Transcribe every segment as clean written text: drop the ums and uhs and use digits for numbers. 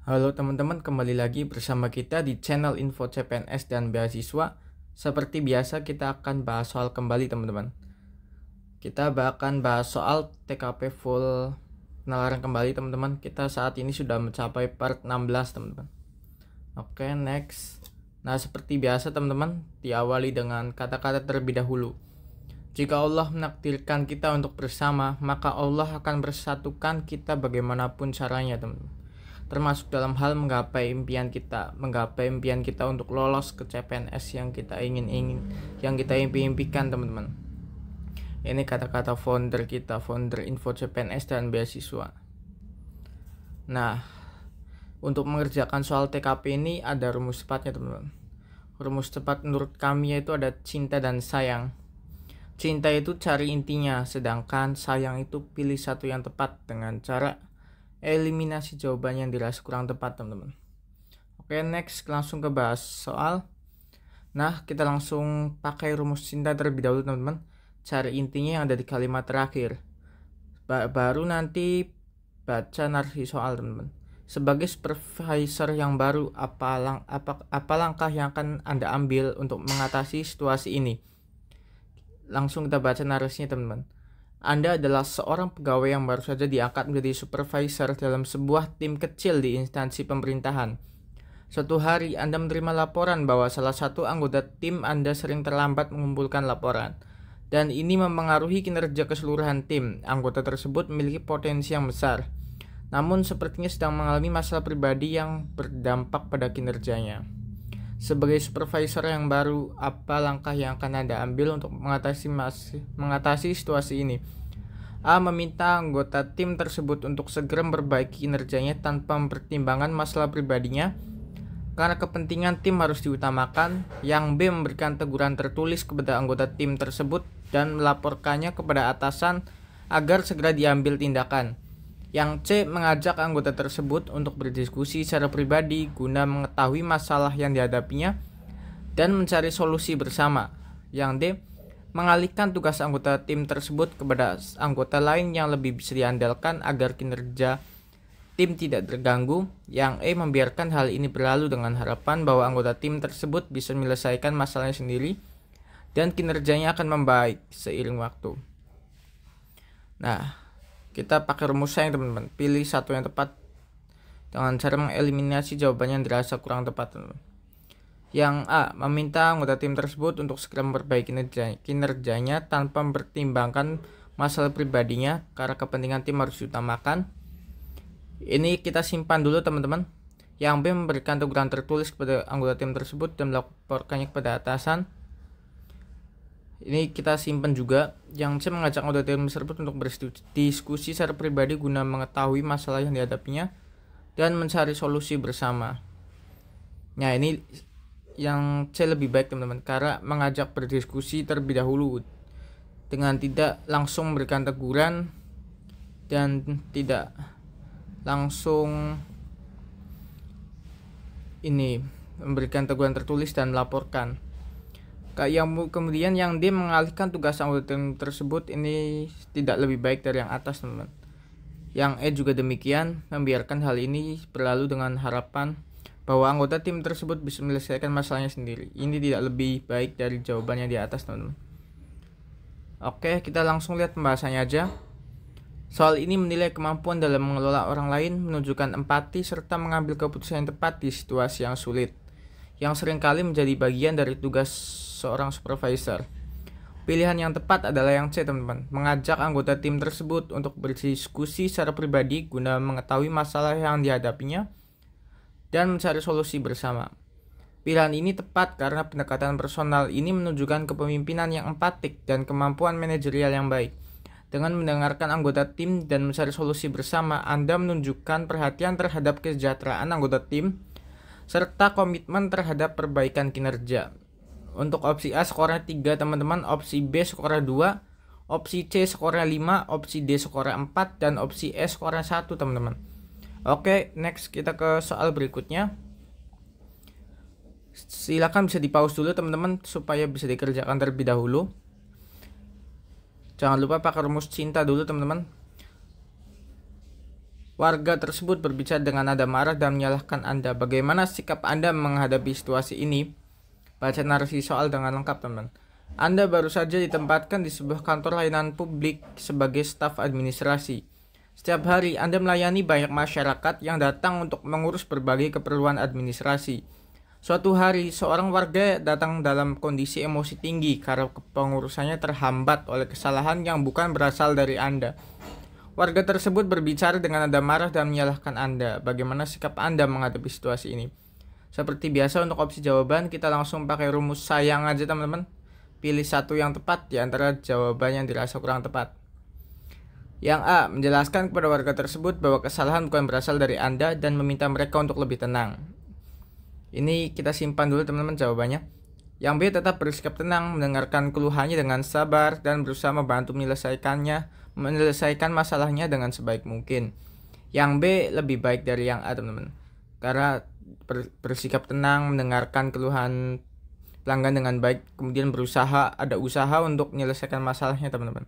Halo teman-teman, kembali lagi bersama kita di channel Info CPNS dan Beasiswa. Seperti biasa kita akan bahas soal kembali teman-teman. Kita akan bahas soal TKP full penalaran kembali teman-teman. Kita saat ini sudah mencapai part 16 teman-teman. Oke, next. Nah, seperti biasa teman-teman, diawali dengan kata-kata terlebih dahulu. Jika Allah menakdirkan kita untuk bersama, maka Allah akan bersatukan kita bagaimanapun caranya teman-teman. Termasuk dalam hal menggapai impian kita untuk lolos ke CPNS yang kita yang kita impikan teman-teman. Ini kata-kata founder kita, founder Info CPNS dan Beasiswa. Nah, untuk mengerjakan soal TKP ini ada rumus tepatnya teman-teman. Rumus tepat menurut kami yaitu ada cinta dan sayang. Cinta itu cari intinya, sedangkan sayang itu pilih satu yang tepat dengan cara eliminasi jawaban yang dirasa kurang tepat teman-teman. Oke, next langsung ke bahas soal. Nah, kita langsung pakai rumus cinta terlebih dahulu teman-teman. Cari intinya yang ada di kalimat terakhir. Baru nanti baca narasi soal teman-teman. Sebagai supervisor yang baru, apa langkah yang akan Anda ambil untuk mengatasi situasi ini? Langsung kita baca narasinya teman-teman. Anda adalah seorang pegawai yang baru saja diangkat menjadi supervisor dalam sebuah tim kecil di instansi pemerintahan. Suatu hari Anda menerima laporan bahwa salah satu anggota tim Anda sering terlambat mengumpulkan laporan. Dan ini mempengaruhi kinerja keseluruhan tim. Anggota tersebut memiliki potensi yang besar. Namun sepertinya sedang mengalami masalah pribadi yang berdampak pada kinerjanya. Sebagai supervisor yang baru, apa langkah yang akan Anda ambil untuk mengatasi situasi ini? A. Meminta anggota tim tersebut untuk segera memperbaiki kinerjanya tanpa mempertimbangkan masalah pribadinya, karena kepentingan tim harus diutamakan. Yang B. Memberikan teguran tertulis kepada anggota tim tersebut dan melaporkannya kepada atasan agar segera diambil tindakan. Yang C. Mengajak anggota tersebut untuk berdiskusi secara pribadi guna mengetahui masalah yang dihadapinya dan mencari solusi bersama. Yang D. Mengalihkan tugas anggota tim tersebut kepada anggota lain yang lebih bisa diandalkan agar kinerja tim tidak terganggu. Yang E. Membiarkan hal ini berlalu dengan harapan bahwa anggota tim tersebut bisa menyelesaikan masalahnya sendiri dan kinerjanya akan membaik seiring waktu. Nah, kita pakai rumusnya teman-teman. Pilih satu yang tepat dengan cara mengeliminasi jawaban yang dirasa kurang tepat teman-teman. Yang A. Meminta anggota tim tersebut untuk segera memperbaiki kinerjanya tanpa mempertimbangkan masalah pribadinya karena kepentingan tim harus diutamakan. Ini kita simpan dulu teman-teman. Yang B. Memberikan teguran tertulis kepada anggota tim tersebut dan melaporkannya kepada atasan. Ini kita simpan juga. Yang C. Mengajak anggota tim tersebut untuk berdiskusi secara pribadi guna mengetahui masalah yang dihadapinya dan mencari solusi bersama. Nah, ini yang C lebih baik teman-teman, karena mengajak berdiskusi terlebih dahulu dengan tidak langsung memberikan teguran dan tidak langsung memberikan teguran tertulis dan melaporkan. Kemudian yang D. Mengalihkan tugas anggota tim tersebut, ini tidak lebih baik dari yang atas teman-teman. Yang E juga demikian, membiarkan hal ini berlalu dengan harapan bahwa anggota tim tersebut bisa menyelesaikan masalahnya sendiri. Ini tidak lebih baik dari jawabannya di atas teman-teman. Oke, kita langsung lihat pembahasannya aja. Soal ini menilai kemampuan dalam mengelola orang lain, menunjukkan empati, serta mengambil keputusan yang tepat di situasi yang sulit, yang seringkali menjadi bagian dari tugas seorang supervisor. Pilihan yang tepat adalah yang C teman-teman, mengajak anggota tim tersebut untuk berdiskusi secara pribadi guna mengetahui masalah yang dihadapinya dan mencari solusi bersama. Pilihan ini tepat karena pendekatan personal ini menunjukkan kepemimpinan yang empatik dan kemampuan manajerial yang baik. Dengan mendengarkan anggota tim dan mencari solusi bersama, Anda menunjukkan perhatian terhadap kesejahteraan anggota tim serta komitmen terhadap perbaikan kinerja. Untuk opsi A skornya 3 teman-teman, opsi B skornya 2, opsi C skornya 5, opsi D skornya 4, dan opsi E skornya 1 teman-teman. Oke, next kita ke soal berikutnya. Silakan bisa di pause dulu teman-teman supaya bisa dikerjakan terlebih dahulu. Jangan lupa pakai rumus cinta dulu teman-teman. Warga tersebut berbicara dengan nada marah dan menyalahkan Anda. Bagaimana sikap Anda menghadapi situasi ini? Baca narasi soal dengan lengkap, teman. Anda baru saja ditempatkan di sebuah kantor layanan publik sebagai staf administrasi. Setiap hari Anda melayani banyak masyarakat yang datang untuk mengurus berbagai keperluan administrasi. Suatu hari, seorang warga datang dalam kondisi emosi tinggi karena pengurusannya terhambat oleh kesalahan yang bukan berasal dari Anda. Warga tersebut berbicara dengan nada marah dan menyalahkan Anda. Bagaimana sikap Anda menghadapi situasi ini? Seperti biasa, untuk opsi jawaban kita langsung pakai rumus sayang aja, teman-teman. Pilih satu yang tepat di antara jawaban yang dirasa kurang tepat. Yang A, menjelaskan kepada warga tersebut bahwa kesalahan bukan berasal dari Anda dan meminta mereka untuk lebih tenang. Ini kita simpan dulu, teman-teman, jawabannya. Yang B, tetap bersikap tenang, mendengarkan keluhannya dengan sabar dan berusaha membantu menyelesaikan masalahnya dengan sebaik mungkin. Yang B lebih baik dari yang A, teman-teman, karena bersikap tenang, mendengarkan keluhan pelanggan dengan baik, kemudian ada usaha untuk menyelesaikan masalahnya, teman-teman.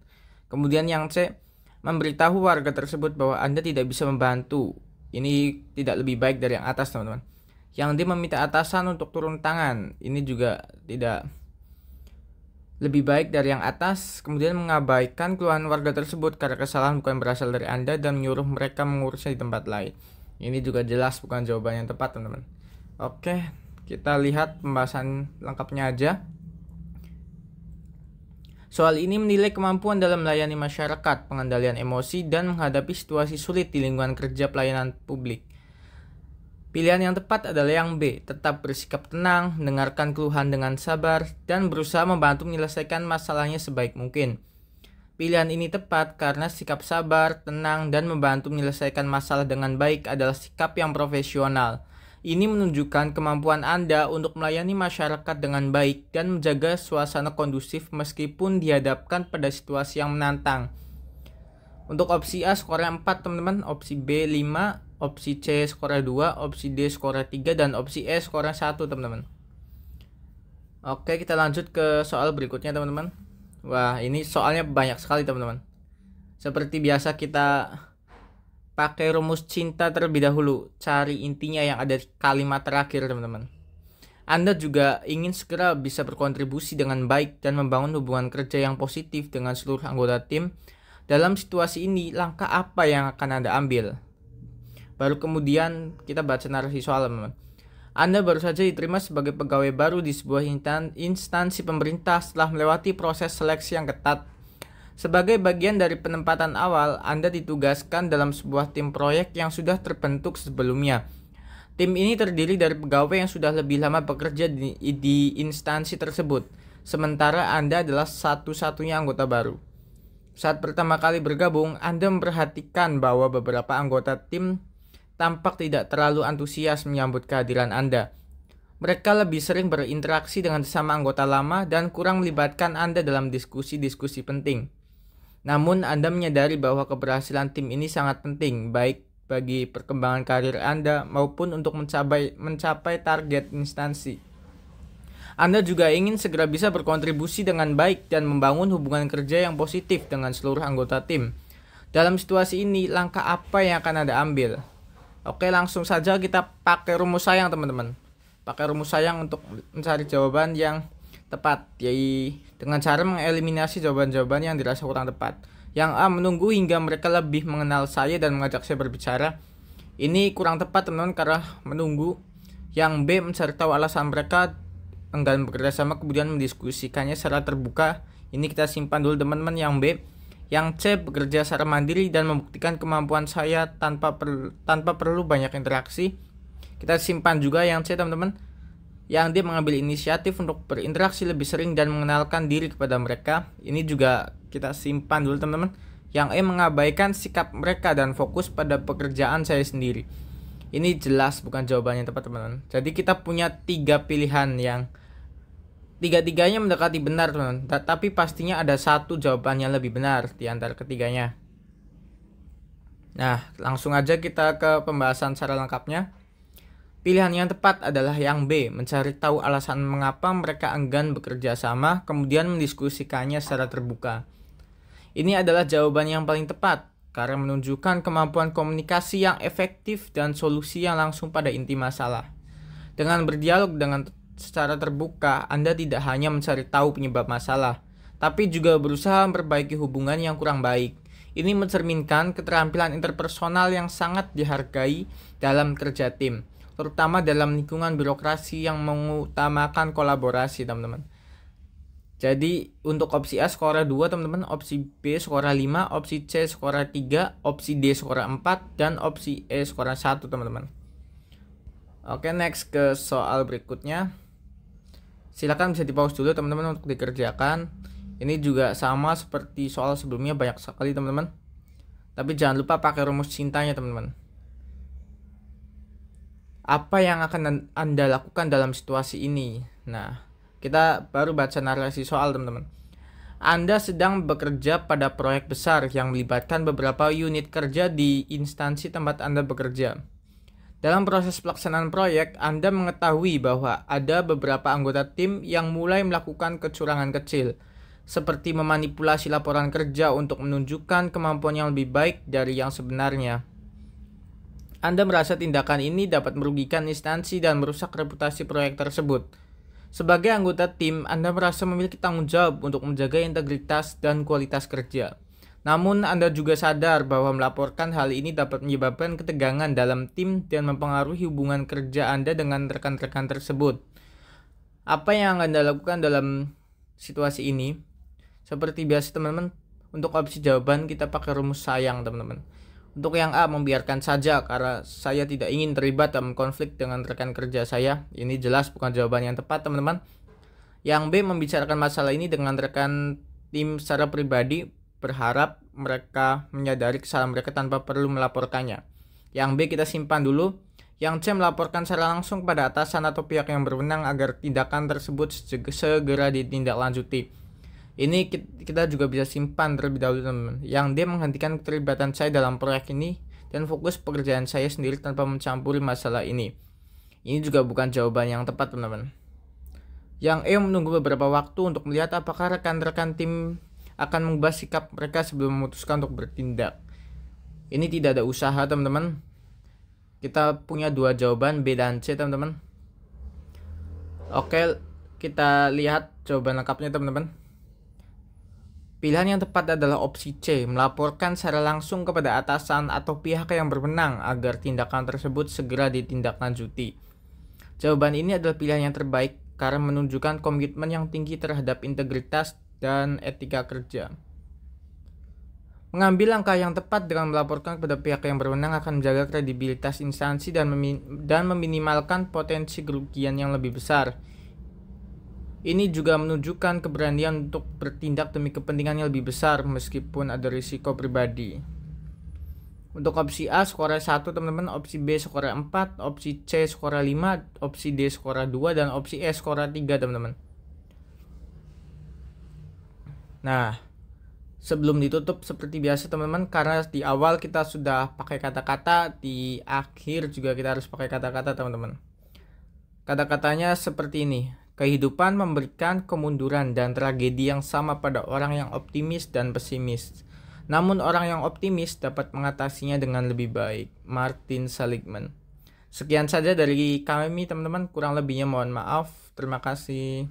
Kemudian yang C, memberitahu warga tersebut bahwa Anda tidak bisa membantu. Ini tidak lebih baik dari yang atas, teman-teman. Yang D, meminta atasan untuk turun tangan. Ini juga tidak lebih baik dari yang atas. Kemudian mengabaikan keluhan warga tersebut karena kesalahan bukan berasal dari Anda dan menyuruh mereka mengurusnya di tempat lain. Ini juga jelas bukan jawaban yang tepat, teman-teman. Oke, kita lihat pembahasan lengkapnya aja. Soal ini menilai kemampuan dalam melayani masyarakat, pengendalian emosi, dan menghadapi situasi sulit di lingkungan kerja pelayanan publik. Pilihan yang tepat adalah yang B, tetap bersikap tenang, mendengarkan keluhan dengan sabar, dan berusaha membantu menyelesaikan masalahnya sebaik mungkin. Pilihan ini tepat karena sikap sabar, tenang, dan membantu menyelesaikan masalah dengan baik adalah sikap yang profesional. Ini menunjukkan kemampuan Anda untuk melayani masyarakat dengan baik dan menjaga suasana kondusif meskipun dihadapkan pada situasi yang menantang. Untuk opsi A skornya 4, teman-teman, opsi B 5, opsi C skornya 2, opsi D skornya 3, dan opsi E skornya 1, teman-teman. Oke, kita lanjut ke soal berikutnya, teman-teman. Wah, ini soalnya banyak sekali, teman-teman. Seperti biasa kita pakai rumus cinta terlebih dahulu. Cari intinya yang ada di kalimat terakhir, teman-teman. Anda juga ingin segera bisa berkontribusi dengan baik dan membangun hubungan kerja yang positif dengan seluruh anggota tim. Dalam situasi ini, langkah apa yang akan Anda ambil? Baru kemudian kita baca narasi soal, teman-teman. Anda baru saja diterima sebagai pegawai baru di sebuah instansi pemerintah setelah melewati proses seleksi yang ketat. Sebagai bagian dari penempatan awal, Anda ditugaskan dalam sebuah tim proyek yang sudah terbentuk sebelumnya. Tim ini terdiri dari pegawai yang sudah lebih lama bekerja di instansi tersebut, sementara Anda adalah satu-satunya anggota baru. Saat pertama kali bergabung, Anda memperhatikan bahwa beberapa anggota tim tampak tidak terlalu antusias menyambut kehadiran Anda. Mereka lebih sering berinteraksi dengan sesama anggota lama dan kurang melibatkan Anda dalam diskusi-diskusi penting. Namun, Anda menyadari bahwa keberhasilan tim ini sangat penting, baik bagi perkembangan karir Anda maupun untuk mencapai target instansi. Anda juga ingin segera bisa berkontribusi dengan baik dan membangun hubungan kerja yang positif dengan seluruh anggota tim. Dalam situasi ini, langkah apa yang akan Anda ambil? Oke, langsung saja kita pakai rumus sayang, teman-teman. Pakai rumus sayang untuk mencari jawaban yang tepat, yaitu dengan cara mengeliminasi jawaban-jawaban yang dirasa kurang tepat. Yang A, menunggu hingga mereka lebih mengenal saya dan mengajak saya berbicara. Ini kurang tepat, teman-teman, karena menunggu. Yang B, mencari tahu alasan mereka enggan bekerja sama kemudian mendiskusikannya secara terbuka. Ini kita simpan dulu, teman-teman, yang B. Yang C, bekerja secara mandiri dan membuktikan kemampuan saya tanpa perlu banyak interaksi. Kita simpan juga yang C, teman-teman. Yang D, mengambil inisiatif untuk berinteraksi lebih sering dan mengenalkan diri kepada mereka. Ini juga kita simpan dulu, teman-teman. Yang E, mengabaikan sikap mereka dan fokus pada pekerjaan saya sendiri. Ini jelas bukan jawaban yang tepat, teman-teman. Jadi kita punya 3 pilihan yang tiga-tiganya mendekati benar, teman-teman. Tapi pastinya ada satu jawaban yang lebih benar di antara ketiganya. Nah, langsung aja kita ke pembahasan secara lengkapnya. Pilihan yang tepat adalah yang B, mencari tahu alasan mengapa mereka enggan bekerja sama, kemudian mendiskusikannya secara terbuka. Ini adalah jawaban yang paling tepat. karena menunjukkan kemampuan komunikasi yang efektif dan solusi yang langsung pada inti masalah. Dengan berdialog secara terbuka, Anda tidak hanya mencari tahu penyebab masalah, tapi juga berusaha memperbaiki hubungan yang kurang baik. Ini mencerminkan keterampilan interpersonal yang sangat dihargai dalam kerja tim, terutama dalam lingkungan birokrasi yang mengutamakan kolaborasi, teman-teman. Jadi untuk opsi A skora 2 teman-teman, opsi B skora 5, opsi C skora 3, opsi D skora 4, dan opsi E skora 1 teman-teman. Oke, next ke soal berikutnya. Silakan bisa di pause dulu teman-teman untuk dikerjakan. Ini juga sama seperti soal sebelumnya, banyak sekali teman-teman. Tapi jangan lupa pakai rumus cintanya teman-teman. Apa yang akan Anda lakukan dalam situasi ini? Nah, kita baru baca narasi soal teman-teman. Anda sedang bekerja pada proyek besar yang melibatkan beberapa unit kerja di instansi tempat Anda bekerja. Dalam proses pelaksanaan proyek, Anda mengetahui bahwa ada beberapa anggota tim yang mulai melakukan kecurangan kecil, seperti memanipulasi laporan kerja untuk menunjukkan kemampuan yang lebih baik dari yang sebenarnya. Anda merasa tindakan ini dapat merugikan instansi dan merusak reputasi proyek tersebut. Sebagai anggota tim, Anda merasa memiliki tanggung jawab untuk menjaga integritas dan kualitas kerja. Namun, Anda juga sadar bahwa melaporkan hal ini dapat menyebabkan ketegangan dalam tim dan mempengaruhi hubungan kerja Anda dengan rekan-rekan tersebut. Apa yang Anda lakukan dalam situasi ini? Seperti biasa teman-teman, untuk opsi jawaban kita pakai rumus sayang teman-teman. Untuk yang A, membiarkan saja karena saya tidak ingin terlibat dalam konflik dengan rekan kerja saya. Ini jelas bukan jawaban yang tepat teman-teman. Yang B, membicarakan masalah ini dengan rekan tim secara pribadi, berharap mereka menyadari kesalahan mereka tanpa perlu melaporkannya. Yang B kita simpan dulu. Yang C, melaporkan secara langsung pada atasan atau pihak yang berwenang agar tindakan tersebut segera ditindaklanjuti. Ini kita juga bisa simpan terlebih dahulu teman-teman. Yang D, menghentikan keterlibatan saya dalam proyek ini dan fokus pekerjaan saya sendiri tanpa mencampuri masalah ini. Ini juga bukan jawaban yang tepat teman-teman. Yang E, menunggu beberapa waktu untuk melihat apakah rekan-rekan tim akan mengubah sikap mereka sebelum memutuskan untuk bertindak. Ini tidak ada usaha teman-teman. Kita punya dua jawaban B dan C teman-teman. Oke, kita lihat jawaban lengkapnya teman-teman. Pilihan yang tepat adalah opsi C, melaporkan secara langsung kepada atasan atau pihak yang berwenang agar tindakan tersebut segera ditindaklanjuti. Jawaban ini adalah pilihan yang terbaik karena menunjukkan komitmen yang tinggi terhadap integritas dan etika kerja. Mengambil langkah yang tepat dengan melaporkan kepada pihak yang berwenang akan menjaga kredibilitas instansi dan meminimalkan potensi kerugian yang lebih besar. Ini juga menunjukkan keberanian untuk bertindak demi kepentingan yang lebih besar meskipun ada risiko pribadi. Untuk opsi A skora 1 teman-teman, opsi B skora 4, opsi C skora 5, opsi D skora 2, dan opsi E skora 3 teman-teman. Nah, sebelum ditutup seperti biasa teman-teman, karena di awal kita sudah pakai kata-kata, di akhir juga kita harus pakai kata-kata teman-teman. Kata-katanya seperti ini. Kehidupan memberikan kemunduran dan tragedi yang sama pada orang yang optimis dan pesimis. Namun orang yang optimis dapat mengatasinya dengan lebih baik. Martin Seligman. Sekian saja dari kami teman-teman, kurang lebihnya mohon maaf. Terima kasih.